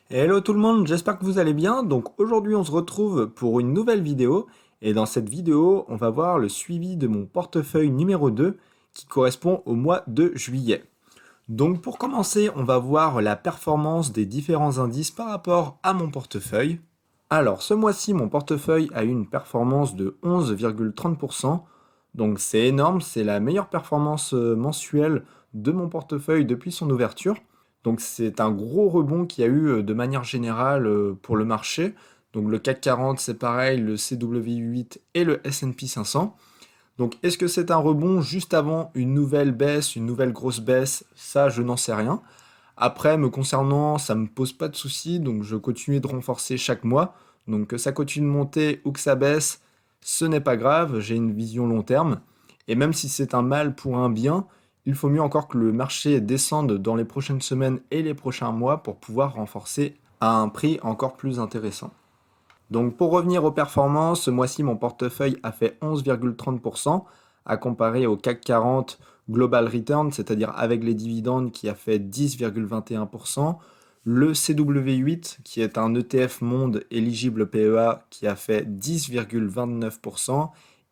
Hello tout le monde, j'espère que vous allez bien. Donc aujourd'hui on se retrouve pour une nouvelle vidéo et dans cette vidéo on va voir le suivi de mon portefeuille numéro 2 qui correspond au mois de juillet. Donc pour commencer on va voir la performance des différents indices par rapport à mon portefeuille. Alors ce mois-ci mon portefeuille a eu une performance de 11,30%. Donc c'est énorme, c'est la meilleure performance mensuelle de mon portefeuille depuis son ouverture. Donc c'est un gros rebond qu'il y a eu de manière générale pour le marché. Donc le CAC 40 c'est pareil, le CW8 et le S&P 500. Donc est-ce que c'est un rebond juste avant une nouvelle baisse, une nouvelle grosse baisse? Ça je n'en sais rien. Après me concernant ça me pose pas de soucis, donc je continue de renforcer chaque mois. Donc que ça continue de monter ou que ça baisse, ce n'est pas grave, j'ai une vision long terme. Et même si c'est un mal pour un bien, il faut mieux encore que le marché descende dans les prochaines semaines et les prochains mois pour pouvoir renforcer à un prix encore plus intéressant. Donc pour revenir aux performances, ce mois-ci mon portefeuille a fait 11,30% à comparer au CAC 40 Global Return, c'est-à-dire avec les dividendes qui a fait 10,21%, le CW8 qui est un ETF monde éligible PEA qui a fait 10,29%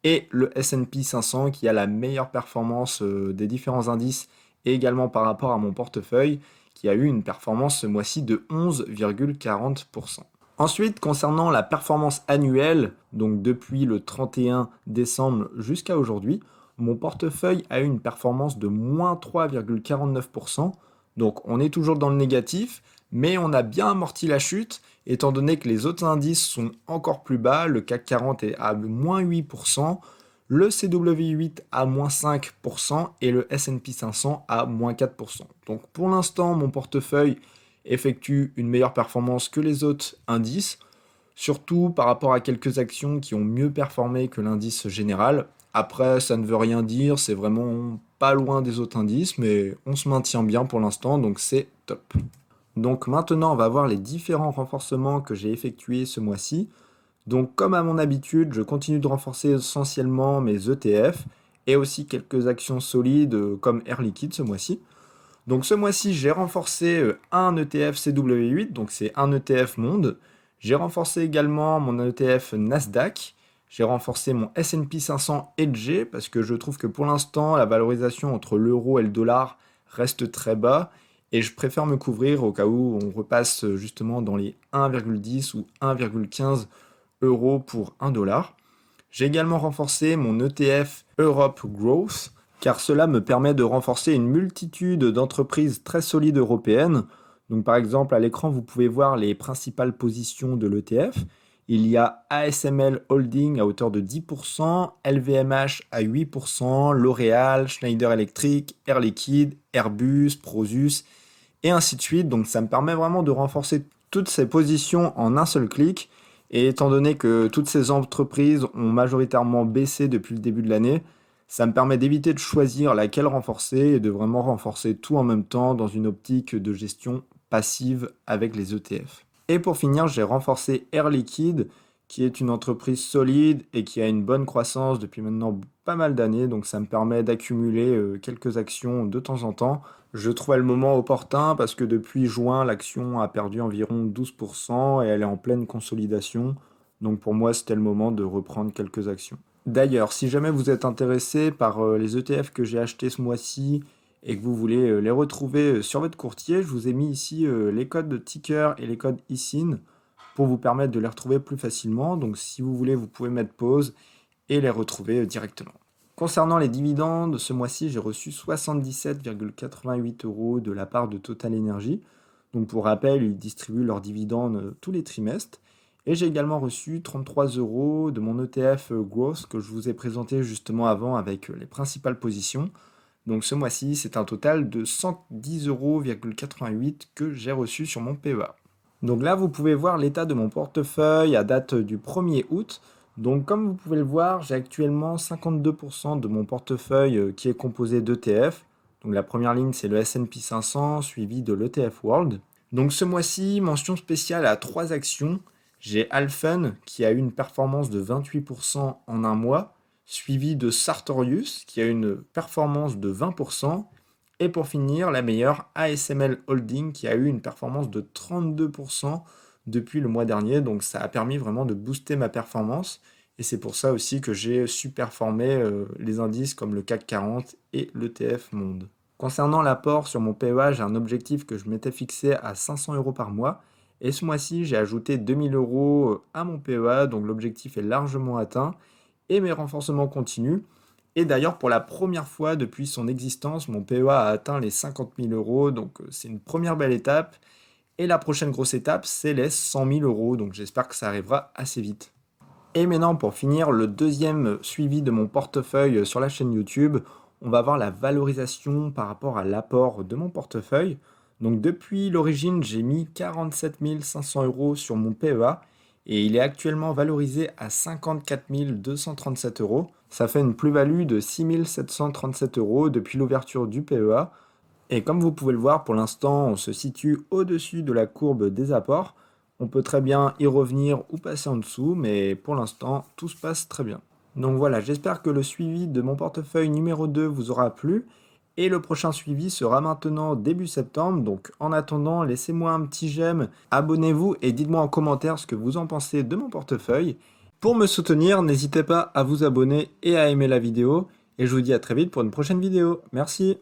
et le S&P 500 qui a la meilleure performance des différents indices et également par rapport à mon portefeuille qui a eu une performance ce mois-ci de 11,40%. Ensuite, concernant la performance annuelle, donc depuis le 31 décembre jusqu'à aujourd'hui, mon portefeuille a eu une performance de moins 3,49%. Donc on est toujours dans le négatif, mais on a bien amorti la chute, étant donné que les autres indices sont encore plus bas. Le CAC 40 est à moins 8%, le CW8 à moins 5% et le S&P 500 à moins 4%. Donc pour l'instant, mon portefeuille effectue une meilleure performance que les autres indices, surtout par rapport à quelques actions qui ont mieux performé que l'indice général. Après, ça ne veut rien dire, c'est vraiment pas loin des autres indices, mais on se maintient bien pour l'instant, donc c'est top. Donc maintenant, on va voir les différents renforcements que j'ai effectués ce mois-ci. Donc comme à mon habitude, je continue de renforcer essentiellement mes ETF et aussi quelques actions solides comme Air Liquide ce mois-ci. Donc ce mois-ci, j'ai renforcé un ETF CW8, donc c'est un ETF monde. J'ai renforcé également mon ETF Nasdaq. J'ai renforcé mon S&P 500 Edge parce que je trouve que pour l'instant, la valorisation entre l'euro et le dollar reste très bas et je préfère me couvrir au cas où on repasse justement dans les 1,10 ou 1,15 euros pour 1 dollar. J'ai également renforcé mon ETF Europe Growth car cela me permet de renforcer une multitude d'entreprises très solides européennes. Donc par exemple, à l'écran, vous pouvez voir les principales positions de l'ETF. Il y a ASML Holding à hauteur de 10%, LVMH à 8%, L'Oréal, Schneider Electric, Air Liquide, Airbus, Prosus, et ainsi de suite. Donc ça me permet vraiment de renforcer toutes ces positions en un seul clic. Et étant donné que toutes ces entreprises ont majoritairement baissé depuis le début de l'année, ça me permet d'éviter de choisir laquelle renforcer et de vraiment renforcer tout en même temps dans une optique de gestion passive avec les ETF. Et pour finir, j'ai renforcé Air Liquide, qui est une entreprise solide et qui a une bonne croissance depuis maintenant pas mal d'années, donc ça me permet d'accumuler quelques actions de temps en temps. Je trouvais le moment opportun parce que depuis juin, l'action a perdu environ 12% et elle est en pleine consolidation. Donc pour moi, c'était le moment de reprendre quelques actions. D'ailleurs, si jamais vous êtes intéressé par les ETF que j'ai achetés ce mois-ci et que vous voulez les retrouver sur votre courtier, je vous ai mis ici les codes de ticker et les codes ISIN pour vous permettre de les retrouver plus facilement. Donc si vous voulez, vous pouvez mettre pause et les retrouver directement. Concernant les dividendes, ce mois-ci, j'ai reçu 77,88 euros de la part de Total Energy. Donc pour rappel, ils distribuent leurs dividendes tous les trimestres. Et j'ai également reçu 33 euros de mon ETF Growth que je vous ai présenté justement avant avec les principales positions. Donc ce mois-ci, c'est un total de 110,88 euros que j'ai reçu sur mon PEA. Donc là, vous pouvez voir l'état de mon portefeuille à date du 1er août. Donc comme vous pouvez le voir, j'ai actuellement 52% de mon portefeuille qui est composé d'ETF. Donc la première ligne, c'est le S&P 500 suivi de l'ETF World. Donc ce mois-ci, mention spéciale à 3 actions. J'ai Alphen qui a eu une performance de 28% en un mois, suivi de Sartorius qui a une performance de 20%, Et pour finir, la meilleure, ASML Holding, qui a eu une performance de 32% depuis le mois dernier. Donc ça a permis vraiment de booster ma performance. Et c'est pour ça aussi que j'ai surperformé les indices comme le CAC 40 et l'ETF Monde. Concernant l'apport sur mon PEA, j'ai un objectif que je m'étais fixé à 500 euros par mois. Et ce mois-ci, j'ai ajouté 2000 euros à mon PEA, donc l'objectif est largement atteint. Et mes renforcements continuent. Et d'ailleurs, pour la première fois depuis son existence, mon PEA a atteint les 50 000 euros, donc c'est une première belle étape. Et la prochaine grosse étape, c'est les 100 000 euros, donc j'espère que ça arrivera assez vite. Et maintenant, pour finir, le deuxième suivi de mon portefeuille sur la chaîne YouTube, on va voir la valorisation par rapport à l'apport de mon portefeuille. Donc depuis l'origine, j'ai mis 47 500 euros sur mon PEA et il est actuellement valorisé à 54 237 euros. Ça fait une plus-value de 6 737 euros depuis l'ouverture du PEA. Et comme vous pouvez le voir, pour l'instant, on se situe au-dessus de la courbe des apports. On peut très bien y revenir ou passer en dessous, mais pour l'instant, tout se passe très bien. Donc voilà, j'espère que le suivi de mon portefeuille numéro 2 vous aura plu. Et le prochain suivi sera maintenant début septembre. Donc en attendant, laissez-moi un petit j'aime, abonnez-vous et dites-moi en commentaire ce que vous en pensez de mon portefeuille. Pour me soutenir, n'hésitez pas à vous abonner et à aimer la vidéo. Et je vous dis à très vite pour une prochaine vidéo. Merci.